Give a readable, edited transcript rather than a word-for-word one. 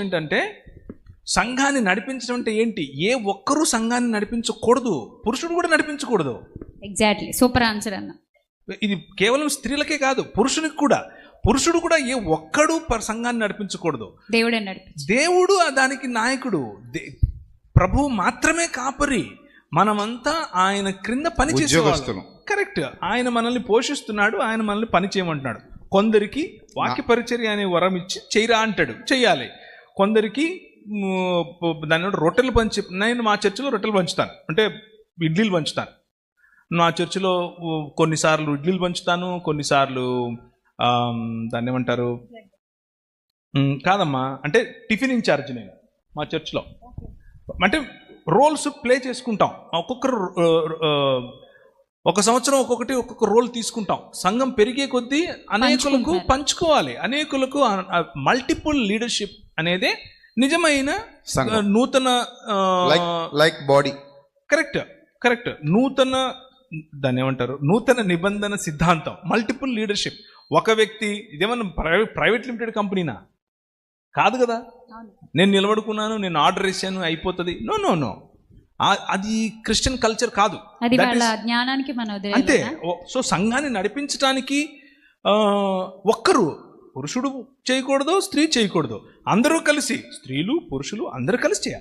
ఏంటంటే సంఘాన్ని నడిపించడం అంటే ఏంటి? ఏ ఒక్కరూ సంఘాన్ని నడిపించకూడదు, పురుషుడు కూడా నడిపించకూడదు. ఎగ్జాక్ట్లీ, సూపర్ ఆన్సర్ అన్న. ఇది కేవలం స్త్రీలకే కాదు, పురుషునికి కూడా. పురుషుడు కూడా ఏ ఒక్కడు సంఘాన్ని నడిపించకూడదు. దేవుడే నడిపించు. దేవుడు దానికి నాయకుడు, ప్రభువు మాత్రమే కాపరి. మనమంతా ఆయన క్రింద పని చేసేవాళ్ళం. కరెక్ట్. ఆయన మనల్ని పోషిస్తున్నాడు, ఆయన మనల్ని పని చేయమంటున్నాడు. కొందరికి వాక్య పరిచర్య అనే వరం ఇచ్చి చేయరా అంటాడు, చెయ్యాలి. కొందరికి దాని రొట్టెలు నేను మా చర్చిలో రొట్టెలు పంచుతాను, అంటే ఇడ్లీలు పంచుతాను. నా చర్చిలో కొన్నిసార్లు ఇడ్లీలు పంచుతాను, కొన్నిసార్లు దాన్ని ఏమంటారు, కాదమ్మా, అంటే టిఫిన్ ఇన్ఛార్జ్ నేను మా చర్చ్లో. అంటే రోల్స్ ప్లే చేసుకుంటాం. ఒక్కొక్కరు ఒక సంవత్సరం ఒక్కొక్క రోల్ తీసుకుంటాం. సంఘం పెరిగే కొద్దీ అనేకులకు పంచుకోవాలి. అనేకులకు మల్టిపుల్ లీడర్షిప్ అనేదే నిజమైన నూతన లైక్ బాడీ. కరెక్ట్. నూతన దాన్ని ఏమంటారు, నూతన నిబంధన సిద్ధాంతం. Multiple leadership. ఒక వ్యక్తి, ఇదేమన్నా ప్రైవేట్ లిమిటెడ్ కంపెనీనా? కాదు కదా. నేను నిలబడుకున్నాను, నేను ఆర్డర్ ఇచ్చాను, అయిపోతుంది. నో, అది క్రిస్టియన్ కల్చర్ కాదు. అంతే. సో సంఘాన్ని నడిపించడానికి ఒక్కరు, పురుషుడు చేయకూడదు, స్త్రీ చేయకూడదు. అందరూ కలిసి, స్త్రీలు పురుషులు అందరూ కలిసి చేయాలి.